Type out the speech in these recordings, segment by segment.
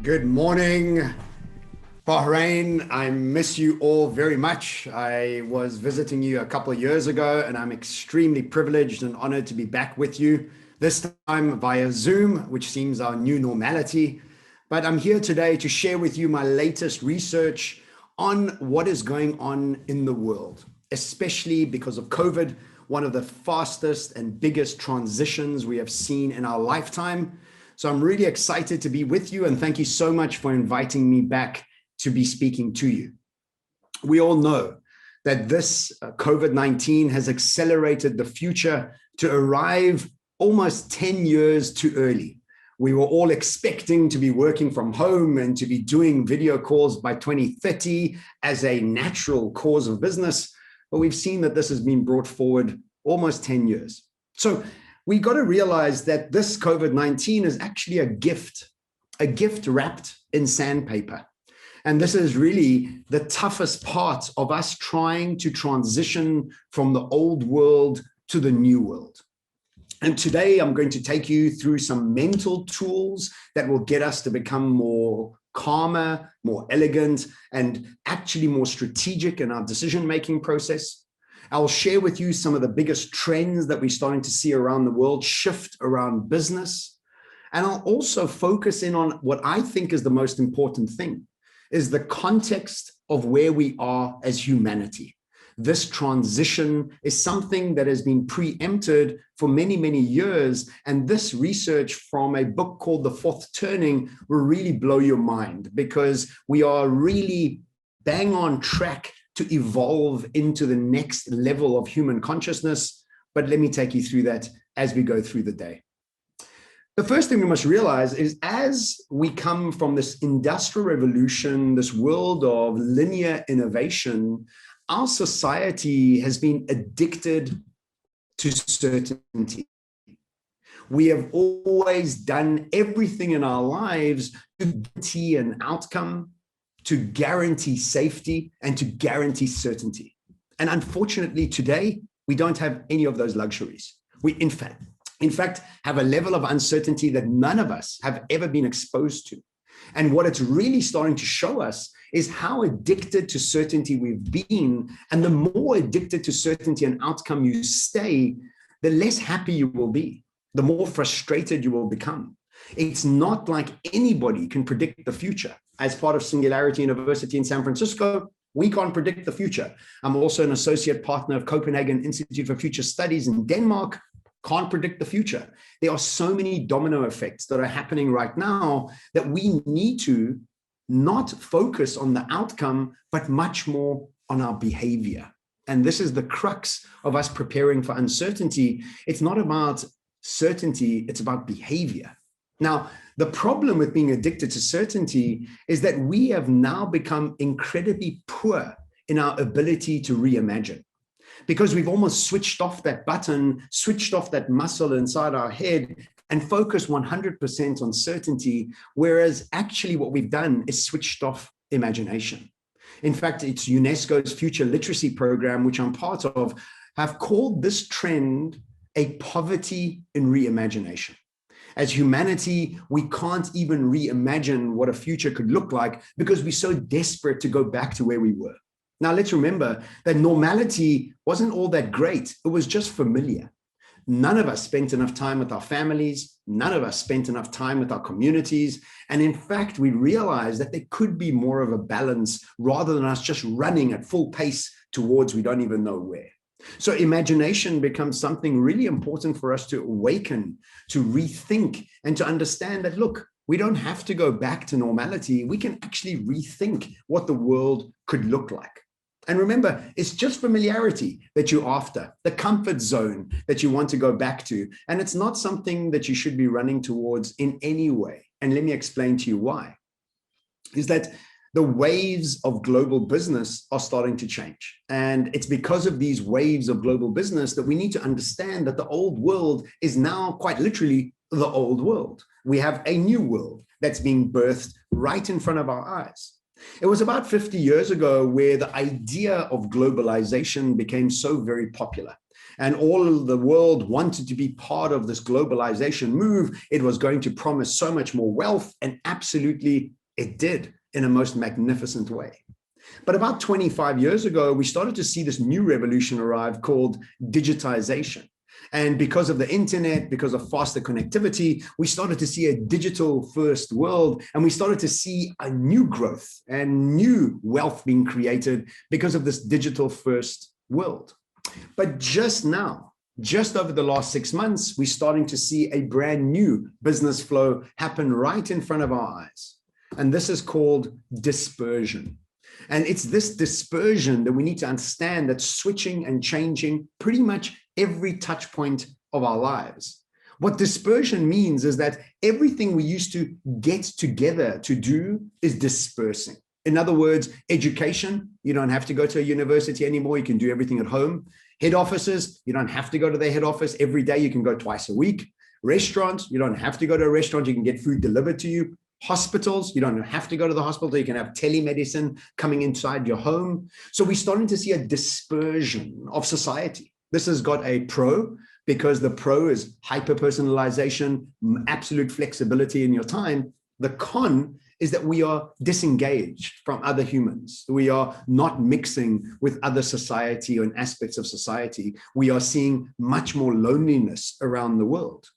Good morning, Bahrain. I miss you all very much. I was visiting you a couple of years ago, and I'm extremely privileged and honored to be back with you, this time via Zoom, which seems our new normality. But I'm here today to share with you my latest research on what is going on in the world, especially because of COVID, one of the fastest and biggest transitions we have seen in our lifetime. So I'm really excited to be with you, and thank you so much for inviting me back to be speaking to you. We all know that this COVID-19 has accelerated the future to arrive almost 10 years too early. We were all expecting to be working from home and to be doing video calls by 2030 as a natural course of business, but we've seen that this has been brought forward almost 10 years. So we got to realize that this COVID-19 is actually a gift wrapped in sandpaper. And this is really the toughest part of us trying to transition from the old world to the new world. And today I'm going to take you through some mental tools that will get us to become more calmer, more elegant, and actually more strategic in our decision-making process. I'll share with you some of the biggest trends that we're starting to see around the world shift around business. And I'll also focus in on what I think is the most important thing, is the context of where we are as humanity. This transition is something that has been preempted for many, many years. And this research from a book called The Fourth Turning will really blow your mind, because we are really bang on track to evolve into the next level of human consciousness. But let me take you through that as we go through the day. The first thing we must realize is, as we come from this industrial revolution, this world of linear innovation, our society has been addicted to certainty. We have always done everything in our lives to guarantee an outcome, to guarantee safety, and to guarantee certainty. And unfortunately, today, we don't have any of those luxuries. We, in fact, have a level of uncertainty that none of us have ever been exposed to. And what it's really starting to show us is how addicted to certainty we've been. And the more addicted to certainty and outcome you stay, the less happy you will be, the more frustrated you will become. It's not like anybody can predict the future. As part of Singularity University in San Francisco, we can't predict the future. I'm also an associate partner of Copenhagen Institute for Future Studies in Denmark. Can't predict the future. There are so many domino effects that are happening right now that we need to not focus on the outcome, but much more on our behavior. And this is the crux of us preparing for uncertainty. It's not about certainty, it's about behavior. Now, the problem with being addicted to certainty is that we have now become incredibly poor in our ability to reimagine, because we've almost switched off that button, switched off that muscle inside our head, and focused 100% on certainty, whereas actually what we've done is switched off imagination. In fact, it's UNESCO's Future Literacy Program, which I'm part of, have called this trend a poverty in reimagination. As humanity, we can't even reimagine what a future could look like because we're so desperate to go back to where we were. Now, let's remember that normality wasn't all that great. It was just familiar. None of us spent enough time with our families. None of us spent enough time with our communities. And in fact, we realized that there could be more of a balance rather than us just running at full pace towards we don't even know where. So imagination becomes something really important for us to awaken, to rethink, and to understand that, look, we don't have to go back to normality. We can actually rethink what the world could look like. And remember, it's just familiarity that you're after, the comfort zone that you want to go back to. And it's not something that you should be running towards in any way. And let me explain to you why. Is that the waves of global business are starting to change. And it's because of these waves of global business that we need to understand that the old world is now quite literally the old world. We have a new world that's being birthed right in front of our eyes. It was about 50 years ago where the idea of globalization became so very popular. And all of the world wanted to be part of this globalization move. It was going to promise so much more wealth and absolutely It did, in a most magnificent way. But about 25 years ago, we started to see this new revolution arrive called digitization. And because of the internet, because of faster connectivity, we started to see a digital first world, and we started to see a new growth and new wealth being created because of this digital first world. But just now, just over the last 6 months, we're starting to see a brand new business flow happen right in front of our eyes. And this is called dispersion. And it's this dispersion that we need to understand that's switching and changing pretty much every touch point of our lives. What dispersion means is that everything we used to get together to do is dispersing. In other words, education, you don't have to go to a university anymore. You can do everything at home. Head offices, you don't have to go to the head office every day. You can go twice a week. Restaurants, you don't have to go to a restaurant. You can get food delivered to you. Hospitals, you don't have to go to the hospital. You can have telemedicine coming inside your home. So we're starting to see a dispersion of society. This has got a pro, because the pro is hyper-personalization, absolute flexibility in your time. The con is that we are disengaged from other humans. We are not mixing with other society and aspects of society. We are seeing much more loneliness around the world.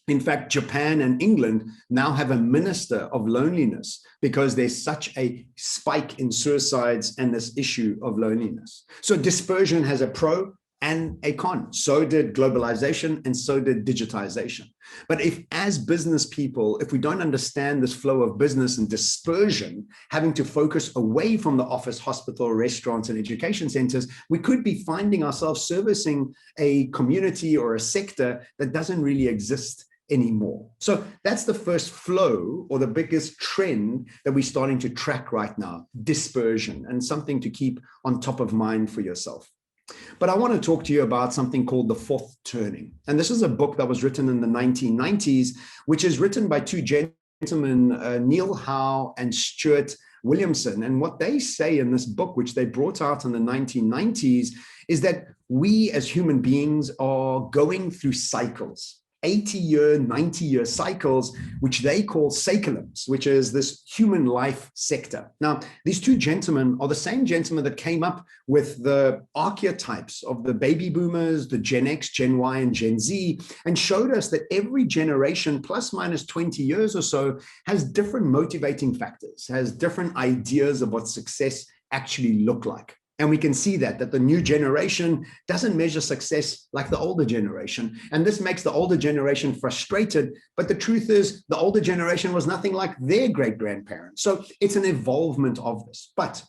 In fact, Japan and England now have a minister of loneliness because there's such a spike in suicides and this issue of loneliness. So dispersion has a pro and a con. So did globalization, and so did digitization. But if, as business people, if we don't understand this flow of business and dispersion, having to focus away from the office, hospital, restaurants, and education centers, we could be finding ourselves servicing a community or a sector that doesn't really exist anymore. So that's the first flow, or the biggest trend that we're starting to track right now, dispersion, and something to keep on top of mind for yourself. But I want to talk to you about something called The Fourth Turning. And this is a book that was written in the 1990s, which is written by two gentlemen, Neil Howe and Stuart Williamson. And what they say in this book, which they brought out in the 1990s, is that we as human beings are going through cycles. 80-year, 90-year cycles, which they call cycles, which is this human life sector. Now, these two gentlemen are the same gentlemen that came up with the archetypes of the baby boomers, the Gen X, Gen Y, and Gen Z, and showed us that every generation, plus minus 20 years or so, has different motivating factors, has different ideas of what success actually look like. And we can see that the new generation doesn't measure success like the older generation. And this makes the older generation frustrated. But the truth is, the older generation was nothing like their great-grandparents. So it's an evolvement of this. But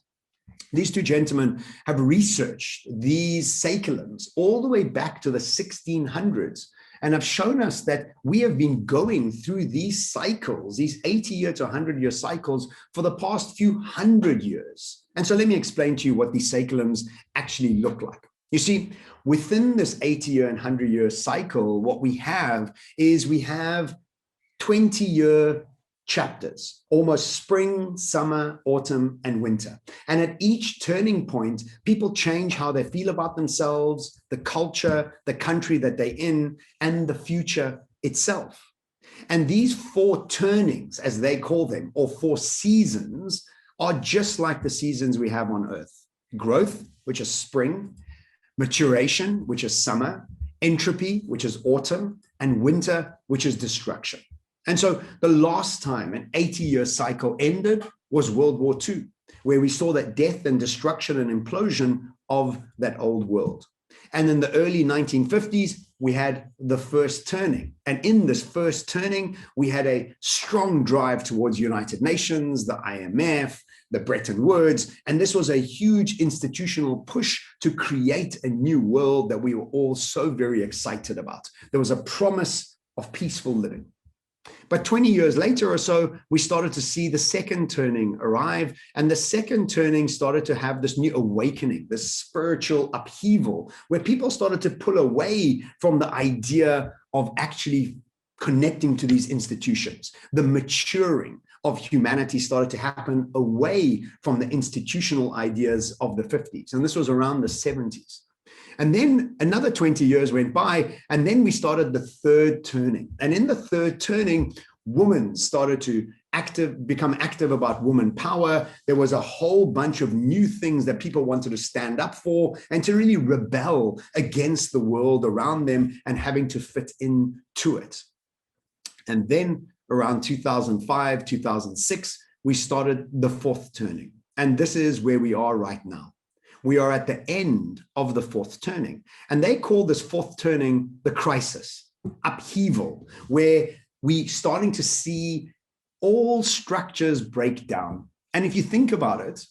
these two gentlemen have researched these cycles all the way back to the 1600s, and have shown us that we have been going through these cycles, these 80-year to 100-year cycles, for the past few hundred years. And so let me explain to you what these cycles actually look like. You see, within this 80-year and 100-year cycle, what we have is we have 20-year chapters, almost spring, summer, autumn, and winter. And at each turning point, people change how they feel about themselves, the culture, the country that they're in, and the future itself. And these four turnings, as they call them, or four seasons, are just like the seasons we have on Earth. Growth, which is spring, maturation, which is summer, entropy, which is autumn, and winter, which is destruction. And so the last time an 80-year cycle ended was World War II, where we saw that death and destruction and implosion of that old world. And in the early 1950s, we had the first turning. And in this first turning, we had a strong drive towards United Nations, the IMF, the Bretton Woods. And this was a huge institutional push to create a new world that we were all so very excited about. There was a promise of peaceful living. But 20 years later or so, we started to see the second turning arrive, and the second turning started to have this new awakening, this spiritual upheaval, where people started to pull away from the idea of actually connecting to these institutions. The maturing of humanity started to happen away from the institutional ideas of the 50s, and this was around the 70s. And then another 20 years went by, and then we started the third turning. And in the third turning, women started to become active about woman power. There was a whole bunch of new things that people wanted to stand up for and to really rebel against the world around them and having to fit into it. And then around 2005, 2006, we started the fourth turning. And this is where we are right now. We are at the end of the fourth turning. And they call this fourth turning the crisis, upheaval, where we're starting to see all structures break down. And if you think about it,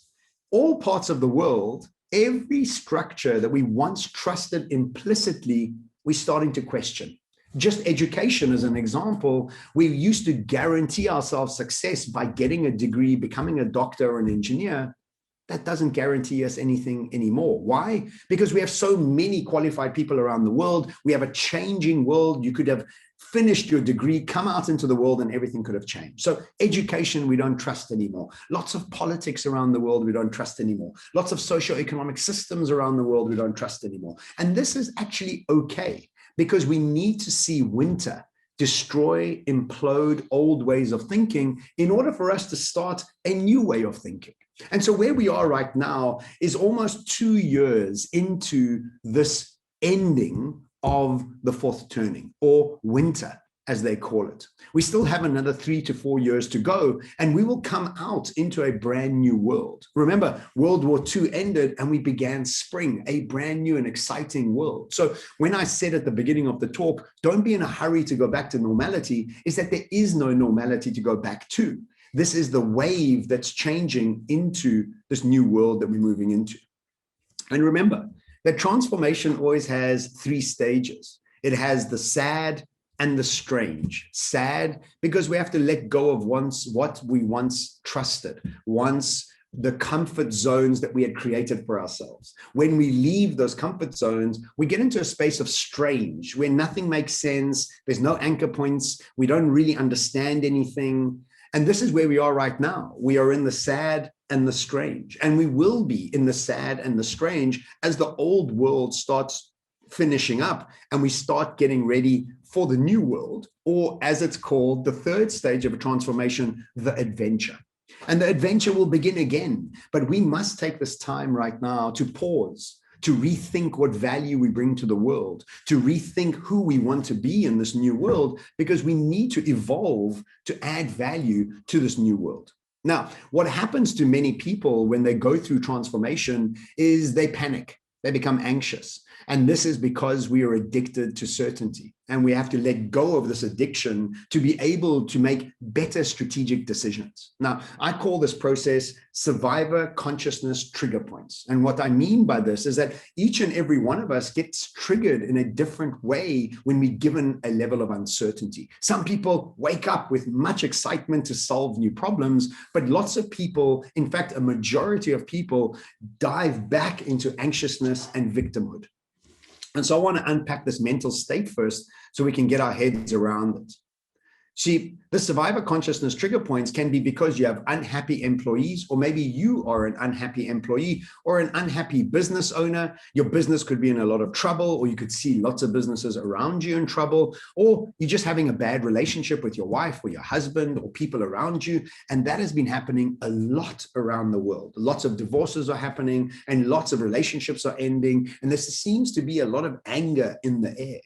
all parts of the world, every structure that we once trusted implicitly, we're starting to question. Just education as an example, we used to guarantee ourselves success by getting a degree, becoming a doctor or an engineer. That doesn't guarantee us anything anymore. Why? Because we have so many qualified people around the world. We have a changing world. You could have finished your degree, come out into the world, and everything could have changed. So education, we don't trust anymore. Lots of politics around the world, we don't trust anymore. Lots of socioeconomic systems around the world, we don't trust anymore. And this is actually okay, because we need to see winter destroy, implode old ways of thinking in order for us to start a new way of thinking. And so where we are right now is almost 2 years into this ending of the fourth turning, or winter, as they call it. We still have another 3 to 4 years to go, and we will come out into a brand new world. Remember, World War II ended and we began spring, a brand new and exciting world. So when I said at the beginning of the talk, don't be in a hurry to go back to normality, is that there is no normality to go back to. This is the wave that's changing into this new world that we're moving into. And remember that transformation always has 3 stages. It has the sad and the strange. Sad because we have to let go of what we once trusted, the comfort zones that we had created for ourselves. When we leave those comfort zones, we get into a space of strange, where nothing makes sense, there's no anchor points, we don't really understand anything. And this is where we are right now. We are in the sad and the strange, and we will be in the sad and the strange as the old world starts finishing up and we start getting ready for the new world, or as it's called, the third stage of a transformation, the adventure. And the adventure will begin again, but we must take this time right now to pause, to rethink what value we bring to the world, to rethink who we want to be in this new world, because we need to evolve to add value to this new world. Now, what happens to many people when they go through transformation is they panic, they become anxious. And this is because we are addicted to certainty, and we have to let go of this addiction to be able to make better strategic decisions. Now, I call this process survivor consciousness trigger points. And what I mean by this is that each and every one of us gets triggered in a different way when we're given a level of uncertainty. Some people wake up with much excitement to solve new problems, but lots of people, in fact, a majority of people, dive back into anxiousness and victimhood. And so I want to unpack this mental state first so we can get our heads around it. See, the survivor consciousness trigger points can be because you have unhappy employees, or maybe you are an unhappy employee or an unhappy business owner. Your business could be in a lot of trouble, or you could see lots of businesses around you in trouble, or you're just having a bad relationship with your wife or your husband or people around you. And that has been happening a lot around the world. Lots of divorces are happening and lots of relationships are ending. And there seems to be a lot of anger in the air.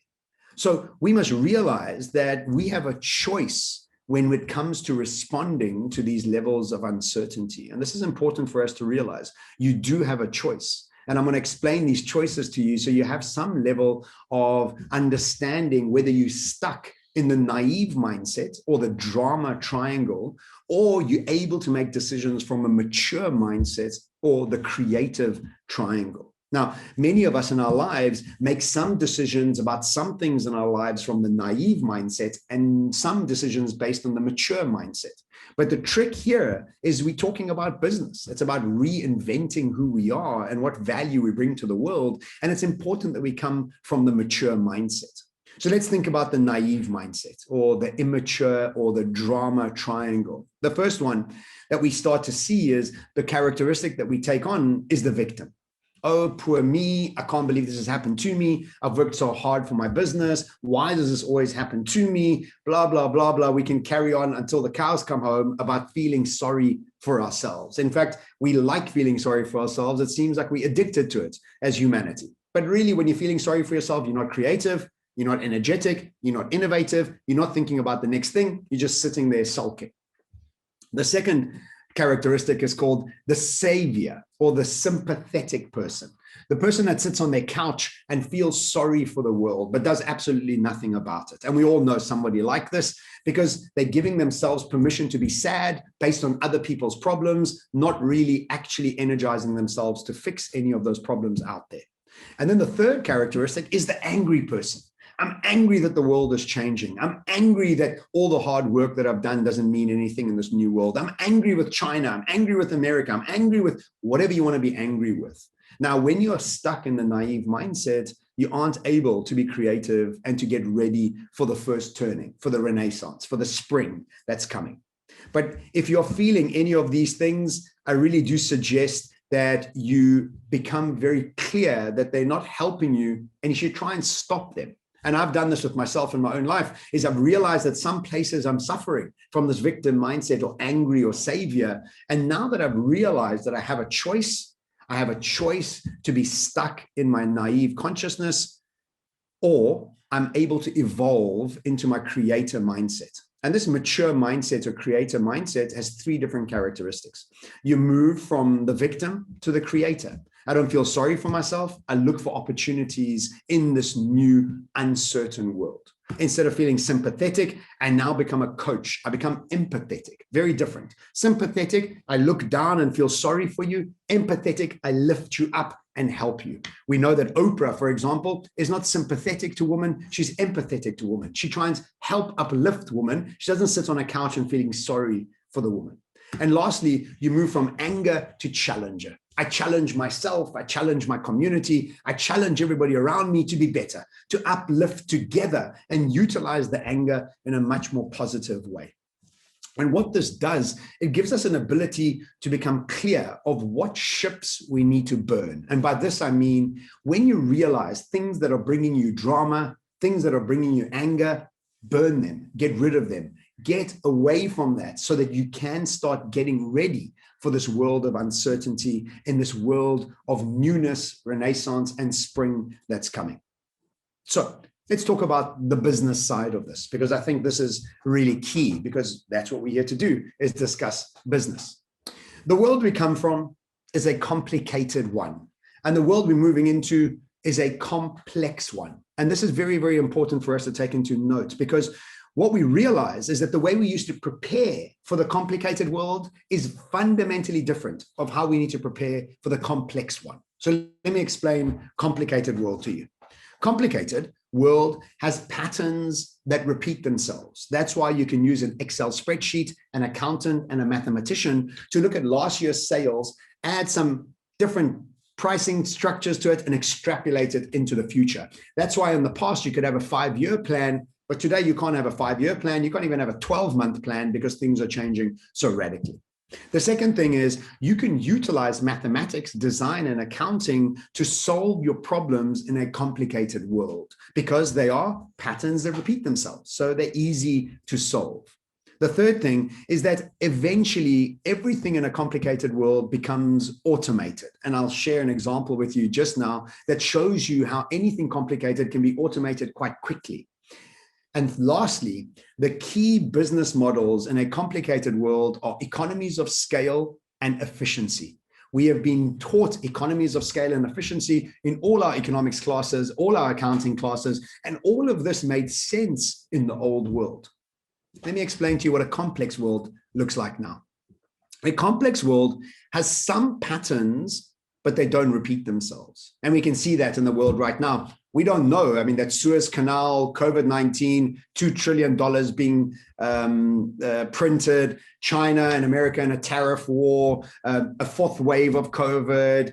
So we must realize that we have a choice when it comes to responding to these levels of uncertainty. And this is important for us to realize. You do have a choice. And I'm going to explain these choices to you so you have some level of understanding whether you're stuck in the naive mindset or the drama triangle, or you're able to make decisions from a mature mindset or the creative triangle. Now, many of us in our lives make some decisions about some things in our lives from the naive mindset and some decisions based on the mature mindset. But the trick here is we're talking about business. It's about reinventing who we are and what value we bring to the world. And it's important that we come from the mature mindset. So let's think about the naive mindset, or the immature, or the drama triangle. The first one that we start to see is the characteristic that we take on is the victim. Oh, poor me. I can't believe this has happened to me. I've worked so hard for my business. Why does this always happen to me? Blah, blah, blah, blah. We can carry on until the cows come home about feeling sorry for ourselves. In fact, we like feeling sorry for ourselves. It seems like we're addicted to it as humanity. But really, when you're feeling sorry for yourself, you're not creative, you're not energetic, you're not innovative, you're not thinking about the next thing. You're just sitting there sulking. The second characteristic is called the savior, or the sympathetic person. The person that sits on their couch and feels sorry for the world, but does absolutely nothing about it. And we all know somebody like this, because they're giving themselves permission to be sad based on other people's problems, not really actually energizing themselves to fix any of those problems out there. And then the third characteristic is the angry person. I'm angry that the world is changing. I'm angry that all the hard work that I've done doesn't mean anything in this new world. I'm angry with China. I'm angry with America. I'm angry with whatever you want to be angry with. Now, when you are stuck in the naive mindset, you aren't able to be creative and to get ready for the first turning, for the renaissance, for the spring that's coming. But if you're feeling any of these things, I really do suggest that you become very clear that they're not helping you, and you should try and stop them. And I've done this with myself in my own life, is I've realized that some places I'm suffering from this victim mindset or angry or savior. And now that I've realized that I have a choice to be stuck in my naive consciousness, or I'm able to evolve into my creator mindset. And this mature mindset or creator mindset has three different characteristics. You move from the victim to the creator. I don't feel sorry for myself. I look for opportunities in this new, uncertain world. Instead of feeling sympathetic, I now become a coach. I become empathetic. Very different. Sympathetic, I look down and feel sorry for you. Empathetic, I lift you up and help you. We know that Oprah, for example, is not sympathetic to women. She's empathetic to women. She tries to help uplift women. She doesn't sit on a couch and feeling sorry for the woman. And lastly, you move from anger to challenger. I challenge myself, I challenge my community, I challenge everybody around me to be better, to uplift together and utilize the anger in a much more positive way. And what this does, it gives us an ability to become clear of what ships we need to burn. And by this, I mean, when you realize things that are bringing you drama, things that are bringing you anger, burn them, get rid of them, get away from that so that you can start getting ready for this world of uncertainty, in this world of newness, renaissance, and spring that's coming. So let's talk about the business side of this, because I think this is really key, because that's what we're here to do, is discuss business. The world we come from is a complicated one, and the world we're moving into is a complex one. And this is very, very important for us to take into note, because what we realize is that the way we used to prepare for the complicated world is fundamentally different of how we need to prepare for the complex one. So let me explain complicated world to you. Complicated world has patterns that repeat themselves. That's why you can use an Excel spreadsheet, an accountant, and a mathematician to look at last year's sales, add some different pricing structures to it, and extrapolate it into the future. That's why in the past you could have a 5-year plan, but today you can't have a 5-year plan. You can't even have a 12-month plan because things are changing so radically. The second thing is you can utilize mathematics, design, and accounting to solve your problems in a complicated world, because they are patterns that repeat themselves. So they're easy to solve. The third thing is that eventually everything in a complicated world becomes automated. And I'll share an example with you just now that shows you how anything complicated can be automated quite quickly. And lastly, the key business models in a complicated world are economies of scale and efficiency. We have been taught economies of scale and efficiency in all our economics classes, all our accounting classes, and all of this made sense in the old world. Let me explain to you what a complex world looks like now. A complex world has some patterns, but they don't repeat themselves. And we can see that in the world right now. We don't know. I mean, that Suez Canal, COVID-19, $2 trillion being printed, China and America in a tariff war, a fourth wave of COVID,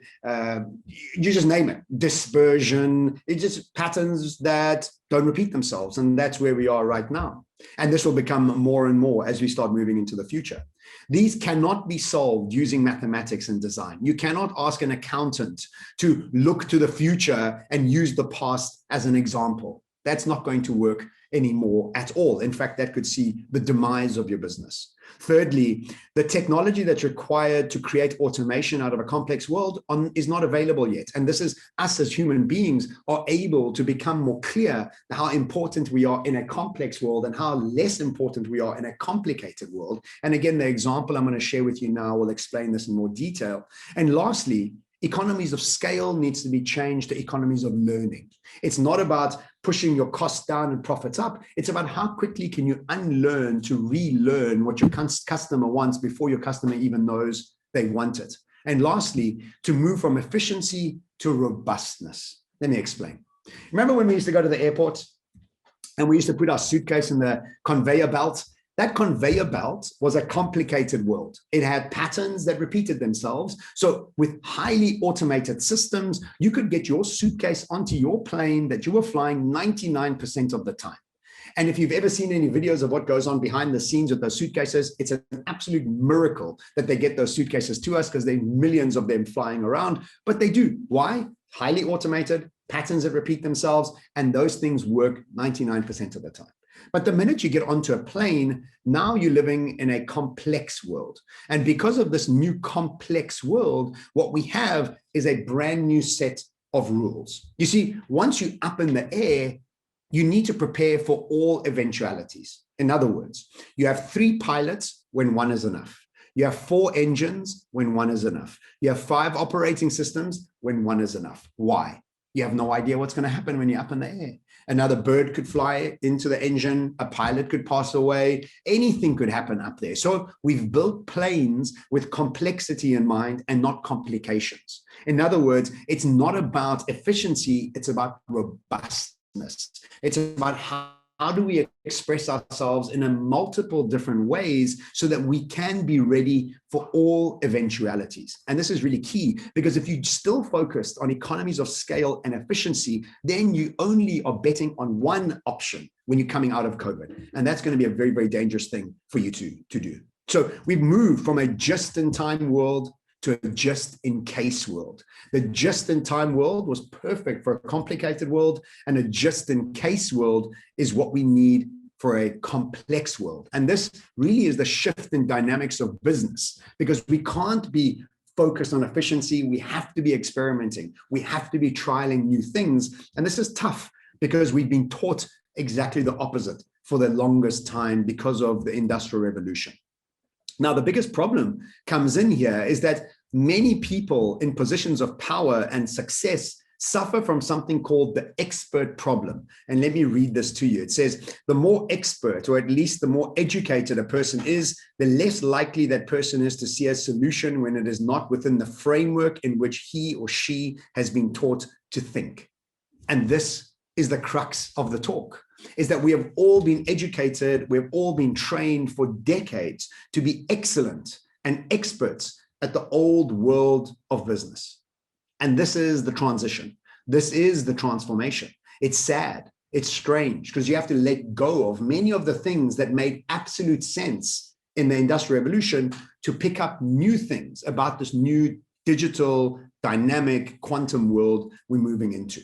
you just name it, dispersion. It's just patterns that don't repeat themselves. And that's where we are right now. And this will become more and more as we start moving into the future. These cannot be solved using mathematics and design. You cannot ask an accountant to look to the future and use the past as an example. That's not going to work anymore at all. In fact, that could see the demise of your business. Thirdly, the technology that's required to create automation out of a complex world is not available yet. And this is us as human beings are able to become more clear how important we are in a complex world and how less important we are in a complicated world. And again, the example I'm going to share with you now will explain this in more detail. And lastly, economies of scale needs to be changed to economies of learning. It's not about pushing your costs down and profits up. It's about how quickly can you unlearn to relearn what your customer wants before your customer even knows they want it. And lastly, to move from efficiency to robustness. Let me explain. Remember when we used to go to the airport and we used to put our suitcase in the conveyor belt? That conveyor belt was a complicated world. It had patterns that repeated themselves. So with highly automated systems, you could get your suitcase onto your plane that you were flying 99% of the time. And if you've ever seen any videos of what goes on behind the scenes with those suitcases, it's an absolute miracle that they get those suitcases to us because there are millions of them flying around, but they do. Why? Highly automated, patterns that repeat themselves, and those things work 99% of the time. But the minute you get onto a plane, now you're living in a complex world. And because of this new complex world, what we have is a brand new set of rules. You see, once you're up in the air, you need to prepare for all eventualities. In other words, you have 3 pilots when 1 is enough. You have 4 engines when 1 is enough. You have 5 operating systems when 1 is enough. Why? You have no idea what's going to happen when you're up in the air. Another bird could fly into the engine, a pilot could pass away, anything could happen up there. So we've built planes with complexity in mind and not complications. In other words, it's not about efficiency, it's about robustness. It's about how do we express ourselves in a multiple different ways so that we can be ready for all eventualities. And this is really key because if you still focused on economies of scale and efficiency, then you only are betting on one option when you're coming out of COVID. And that's going to be a very, very dangerous thing for you to do. So we've moved from a just-in-time world to a just-in-case world. The just-in-time world was perfect for a complicated world, and a just-in-case world is what we need for a complex world. And this really is the shift in dynamics of business, because we can't be focused on efficiency. We have to be experimenting. We have to be trialing new things. And this is tough because we've been taught exactly the opposite for the longest time because of the Industrial Revolution. Now, the biggest problem comes in here is that many people in positions of power and success suffer from something called the expert problem. And let me read this to you. It says, the more expert, or at least the more educated a person is, the less likely that person is to see a solution when it is not within the framework in which he or she has been taught to think. And this is the crux of the talk, is that we have all been educated, we've all been trained for decades to be excellent and experts at the old world of business. And this is the transition. This is the transformation. It's sad, it's strange, because you have to let go of many of the things that made absolute sense in the Industrial Revolution to pick up new things about this new digital, dynamic, quantum world we're moving into.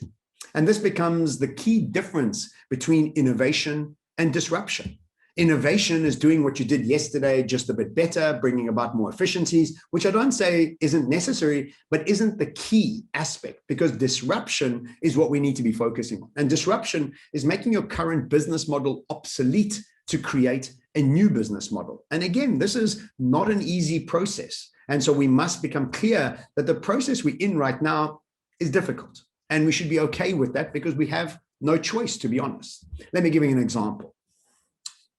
And this becomes the key difference between innovation and disruption. Innovation is doing what you did yesterday, just a bit better, bringing about more efficiencies, which I don't say isn't necessary, but isn't the key aspect, because disruption is what we need to be focusing on. And disruption is making your current business model obsolete to create a new business model. And again, this is not an easy process. And so we must become clear that the process we're in right now is difficult. And we should be okay with that because we have no choice, to be honest. Let me give you an example.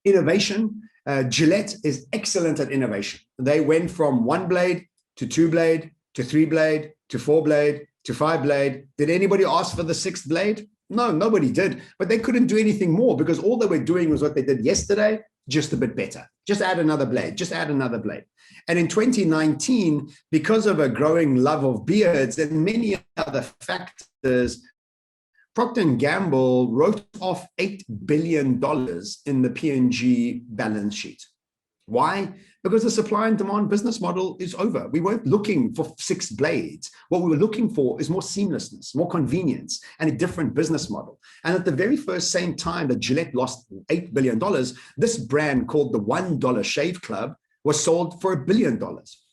Innovation, Gillette is excellent at innovation. They went from 1 blade to 2 blade to 3 blade to 4 blade to 5 blade. Did anybody ask for the 6th blade? No, nobody did. But they couldn't do anything more because all they were doing was what they did yesterday, just a bit better. Just add another blade, just add another blade. And in 2019, because of a growing love of beards and many other factors, Procter & Gamble wrote off $8 billion in the P&G balance sheet. Why? because the supply and demand business model is over. We weren't looking for 6 blades. What we were looking for is more seamlessness, more convenience, and a different business model. And at the very first same time that Gillette lost $8 billion, this brand called the $1 Shave Club was sold for $1 billion.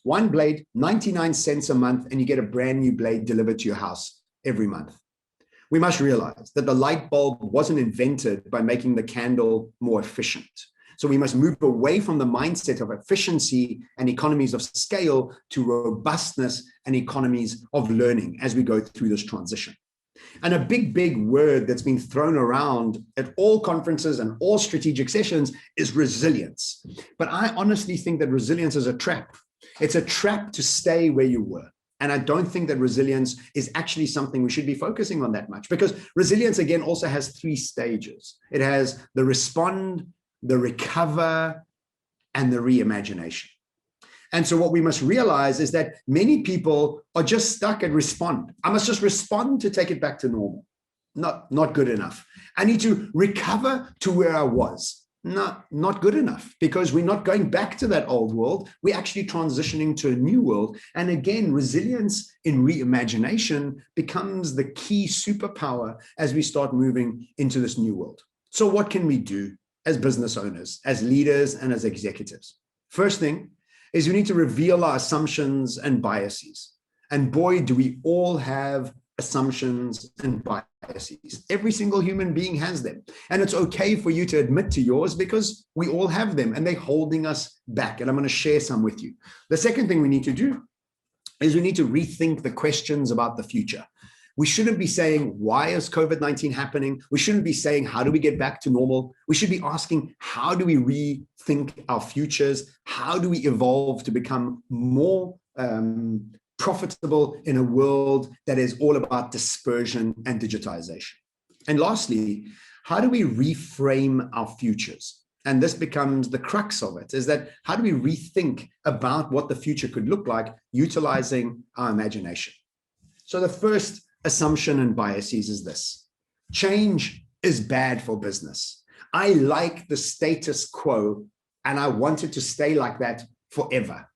One blade, 99 cents a month, and you get a brand new blade delivered to your house every month. We must realize that the light bulb wasn't invented by making the candle more efficient. So we must move away from the mindset of efficiency and economies of scale to robustness and economies of learning as we go through this transition. And a big word that's been thrown around at all conferences and all strategic sessions is resilience. But I honestly think that resilience is a trap. It's a trap to stay where you were. And I don't think that resilience is actually something we should be focusing on that much, because resilience, again, also has 3 stages. It has the respond, the recover, and the reimagination. And so what we must realize is that many people are just stuck at respond. I must just respond to take it back to normal. Not good enough. I need to recover to where I was. Not good enough, because we're not going back to that old world. We're actually transitioning to a new world. And again, resilience in reimagination becomes the key superpower as we start moving into this new world. So what can we do as business owners, as leaders, and as executives? First thing is we need to reveal our assumptions and biases. And boy, do we all have assumptions and biases. Every single human being has them. And it's okay for you to admit to yours, because we all have them and they're holding us back. And I'm going to share some with you. The second thing we need to do is we need to rethink the questions about the future. We shouldn't be saying, why is COVID-19 happening? We shouldn't be saying, how do we get back to normal? We should be asking, how do we rethink our futures? How do we evolve to become more profitable in a world that is all about dispersion and digitization? And lastly, how do we reframe our futures? And this becomes the crux of it, is that how do we rethink about what the future could look like utilizing our imagination? So the first assumption and biases is this: change is bad for business. I like the status quo and I want it to stay like that forever.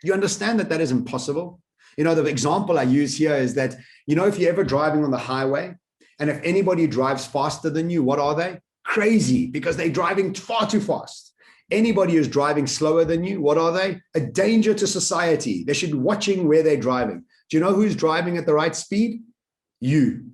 You understand that that is impossible? You know, the example I use here is that, you know, if you're ever driving on the highway and if anybody drives faster than you, what are they? Crazy, because they're driving far too fast. Anybody who's driving slower than you, what are they? A danger to society. They should be watching where they're driving. Do you know who's driving at the right speed? You.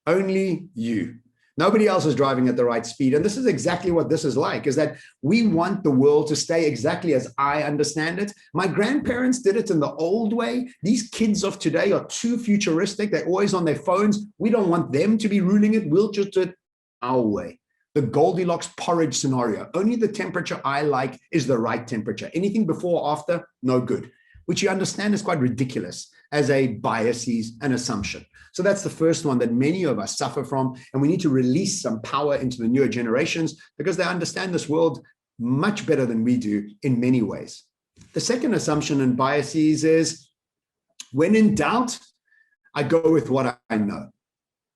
Only you. Nobody else is driving at the right speed. And this is exactly what this is like, is that we want the world to stay exactly as I understand it. My grandparents did it in the old way. These kids of today are too futuristic. They're always on their phones. We don't want them to be ruling it. We'll just do it our way. The Goldilocks porridge scenario. Only the temperature I like is the right temperature. Anything before or after, no good. Which you understand is quite ridiculous as a biases and assumption. So that's the first one that many of us suffer from, and we need to release some power into the newer generations because they understand this world much better than we do in many ways. The second assumption and biases is, when in doubt, I go with what I know.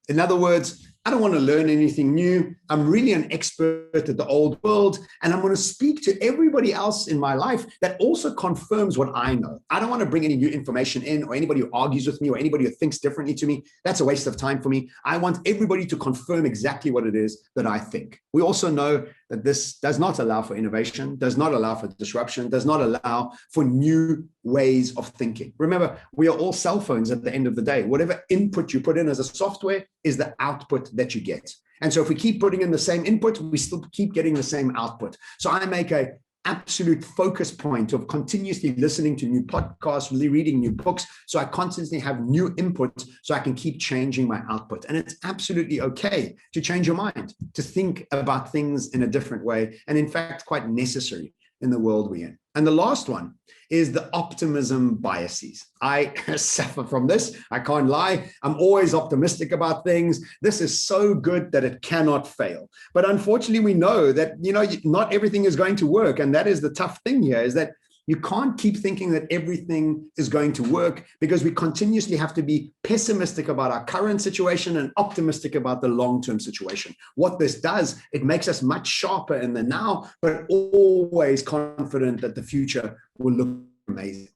In other words, I don't want to learn anything new. I'm really an expert at the old world, and I'm going to speak to everybody else in my life that also confirms what I know. I don't want to bring any new information in, or anybody who argues with me, or anybody who thinks differently to me. That's a waste of time for me. I want everybody to confirm exactly what it is that I think. We also know that this does not allow for innovation, does not allow for disruption, does not allow for new ways of thinking. Remember, we are all cell phones at the end of the day. Whatever input you put in as a software is the output that you get. And so if we keep putting in the same input, we still keep getting the same output. So I make an absolute focus point of continuously listening to new podcasts, really reading new books, so I constantly have new input so I can keep changing my output. And it's absolutely okay to change your mind, to think about things in a different way, and in fact, quite necessary in the world we're in. And the last one is the optimism biases. I suffer from this. I can't lie. I'm always optimistic about things. This is so good that it cannot fail. But unfortunately, we know that, not everything is going to work. And that is the tough thing here, is that You can't keep thinking that everything is going to work, because we continuously have to be pessimistic about our current situation and optimistic about the long-term situation. What this does, it makes us much sharper in the now, but always confident that the future will look amazing.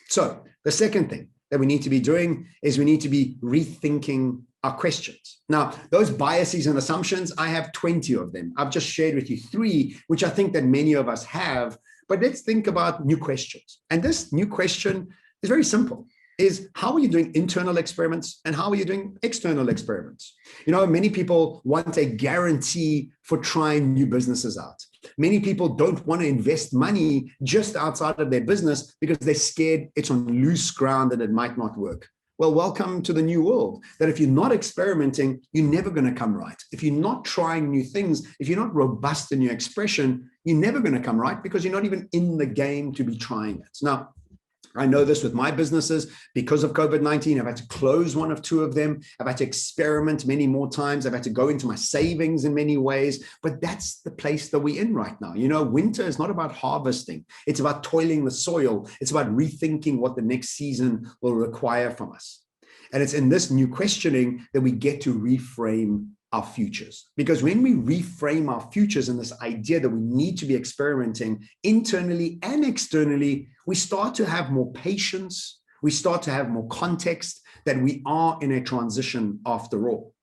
So the second thing that we need to be doing is we need to be rethinking our questions. Now, those biases and assumptions, I have 20 of them. I've just shared with you 3, which I think that many of us have. But let's think about new questions. And this new question is very simple, is how are you doing internal experiments and how are you doing external experiments? You know, many people want a guarantee for trying new businesses out. Many people don't want to invest money just outside of their business because they're scared it's on loose ground and it might not work. Well, welcome to the new world, that if you're not experimenting, you're never going to come right. If you're not trying new things, if you're not robust in your expression, you're never going to come right because you're not even in the game to be trying it. Now, I know this with my businesses. Because of COVID-19, I've had to close 1 of 2 of them. I've had to experiment many more times. I've had to go into my savings in many ways. But that's the place that we're in right now. You know, winter is not about harvesting. It's about toiling the soil. It's about rethinking what the next season will require from us. And it's in this new questioning that we get to reframe our futures. Because when we reframe our futures in this idea that we need to be experimenting internally and externally, we start to have more patience, we start to have more context that we are in a transition after all.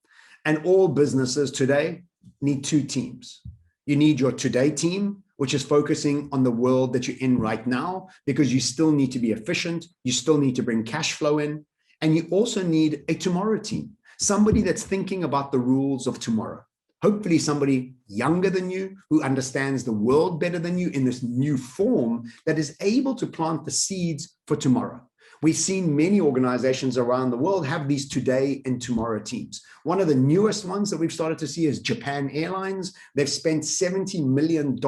And all businesses today need 2 teams. You need your today team, which is focusing on the world that you're in right now, because you still need to be efficient, you still need to bring cash flow in, and you also need a tomorrow team. Somebody that's thinking about the rules of tomorrow. Hopefully somebody younger than you who understands the world better than you in this new form that is able to plant the seeds for tomorrow. We've seen many organizations around the world have these today and tomorrow teams. One of the newest ones that we've started to see is Japan Airlines. They've spent $70 million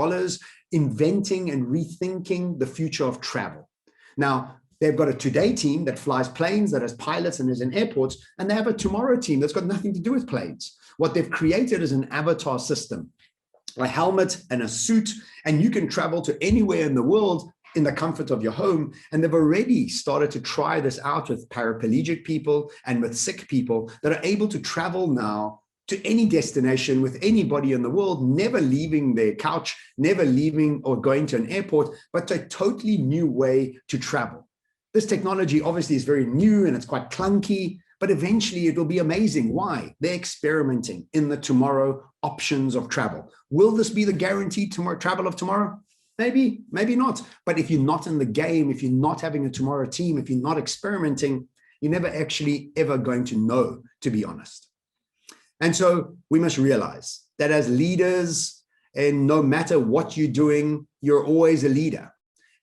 inventing and rethinking the future of travel. Now, they've got a today team that flies planes, that has pilots and is in airports, and they have a tomorrow team that's got nothing to do with planes. What they've created is an avatar system, a helmet and a suit, and you can travel to anywhere in the world in the comfort of your home. And they've already started to try this out with paraplegic people and with sick people that are able to travel now to any destination with anybody in the world, never leaving their couch, never leaving or going to an airport, but a totally new way to travel. This technology obviously is very new and it's quite clunky, but eventually it will be amazing. Why? They're experimenting in the tomorrow options of travel. Will this be the guaranteed travel of tomorrow? Maybe, maybe not. But if you're not in the game, if you're not having a tomorrow team, if you're not experimenting, you're never actually ever going to know, to be honest. And so we must realize that as leaders, and no matter what you're doing, you're always a leader.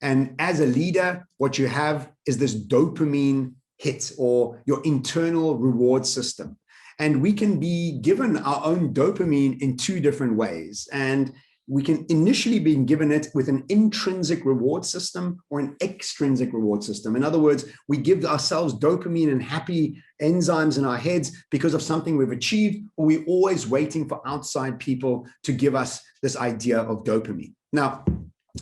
And as a leader, what you have is this dopamine hit or your internal reward system. And we can be given our own dopamine in 2 different ways. And we can initially be given it with an intrinsic reward system or an extrinsic reward system. In other words, we give ourselves dopamine and happy enzymes in our heads because of something we've achieved, or we're always waiting for outside people to give us this idea of dopamine. Now,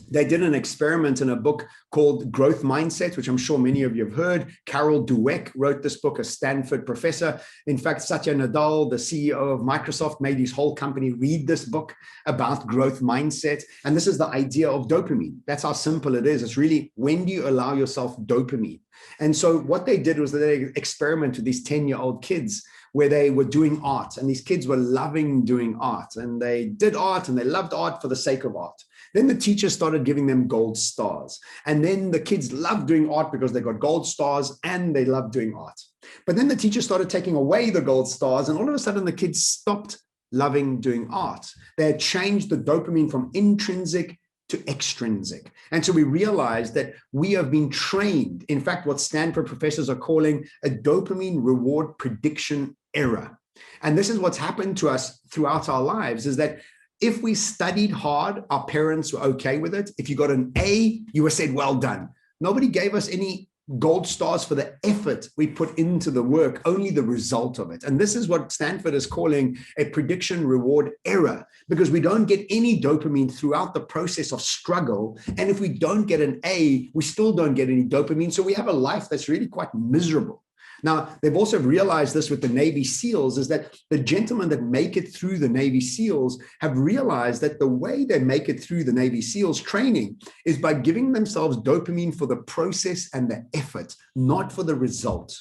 they did an experiment in a book called Growth Mindset, which I'm sure many of you have heard. Carol Dweck wrote this book, a Stanford professor. In fact, Satya Nadella, the CEO of Microsoft, made his whole company read this book about growth mindset. And this is the idea of dopamine. That's how simple it is. It's really, when do you allow yourself dopamine? And so what they did was that they experimented with these 10-year-old kids where they were doing art, and these kids were loving doing art, and they did art and they loved art for the sake of art. Then the teacher started giving them gold stars. And then the kids loved doing art because they got gold stars and they loved doing art. But then the teacher started taking away the gold stars, and all of a sudden the kids stopped loving doing art. They had changed the dopamine from intrinsic to extrinsic. And so we realized that we have been trained, in fact, what Stanford professors are calling a dopamine reward prediction error. And this is what's happened to us throughout our lives, is that if we studied hard, our parents were okay with it. If you got an A, you were said, well done. Nobody gave us any gold stars for the effort we put into the work, only the result of it. And this is what Stanford is calling a prediction reward error, because we don't get any dopamine throughout the process of struggle. And if we don't get an A, we still don't get any dopamine. So we have a life that's really quite miserable. Now, they've also realized this with the Navy SEALs, is that the gentlemen that make it through the Navy SEALs have realized that the way they make it through the Navy SEALs training is by giving themselves dopamine for the process and the effort, not for the result.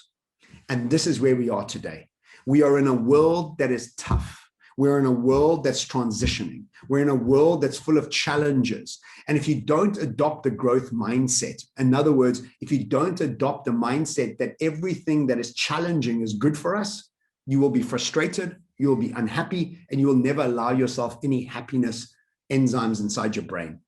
And this is where we are today. We are in a world that is tough. We're in a world that's transitioning. We're in a world that's full of challenges. And if you don't adopt the growth mindset, in other words, if you don't adopt the mindset that everything that is challenging is good for us, you will be frustrated, you will be unhappy, and you will never allow yourself any happiness enzymes inside your brain.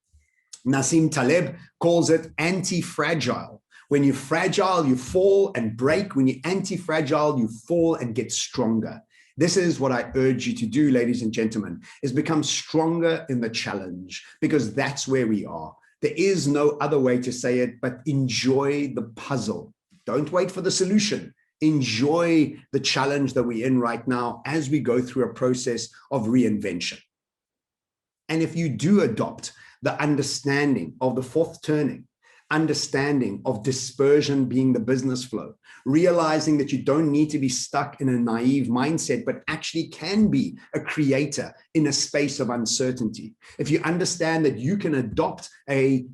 Nassim Taleb calls it anti-fragile. When you're fragile, you fall and break. When you're anti-fragile, you fall and get stronger. This is what I urge you to do, ladies and gentlemen, is become stronger in the challenge, because that's where we are. There is no other way to say it, but enjoy the puzzle. Don't wait for the solution. Enjoy the challenge that we're in right now as we go through a process of reinvention. And if you do adopt the understanding of the fourth turning, understanding of dispersion being the business flow, realizing that you don't need to be stuck in a naive mindset, but actually can be a creator in a space of uncertainty. If you understand that you can adopt a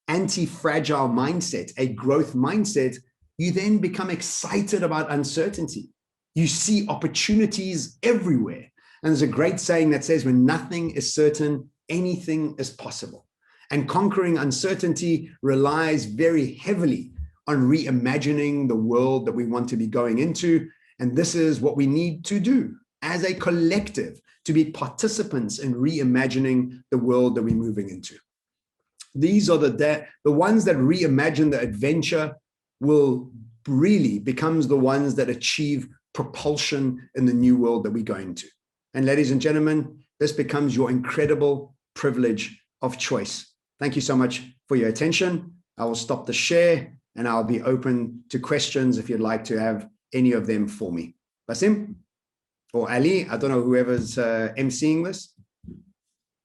anti-fragile mindset, a growth mindset, you then become excited about uncertainty. You see opportunities everywhere. And there's a great saying that says, when nothing is certain, anything is possible. And conquering uncertainty relies very heavily on reimagining the world that we want to be going into. And this is what we need to do as a collective, to be participants in reimagining the world that we're moving into. These are the ones that reimagine the adventure will really becomes the ones that achieve propulsion in the new world that we're going to. And ladies and gentlemen, this becomes your incredible privilege of choice. Thank you so much for your attention. I will stop the share and I'll be open to questions if you'd like to have any of them for me. Basim or Ali, I don't know whoever's emceeing this.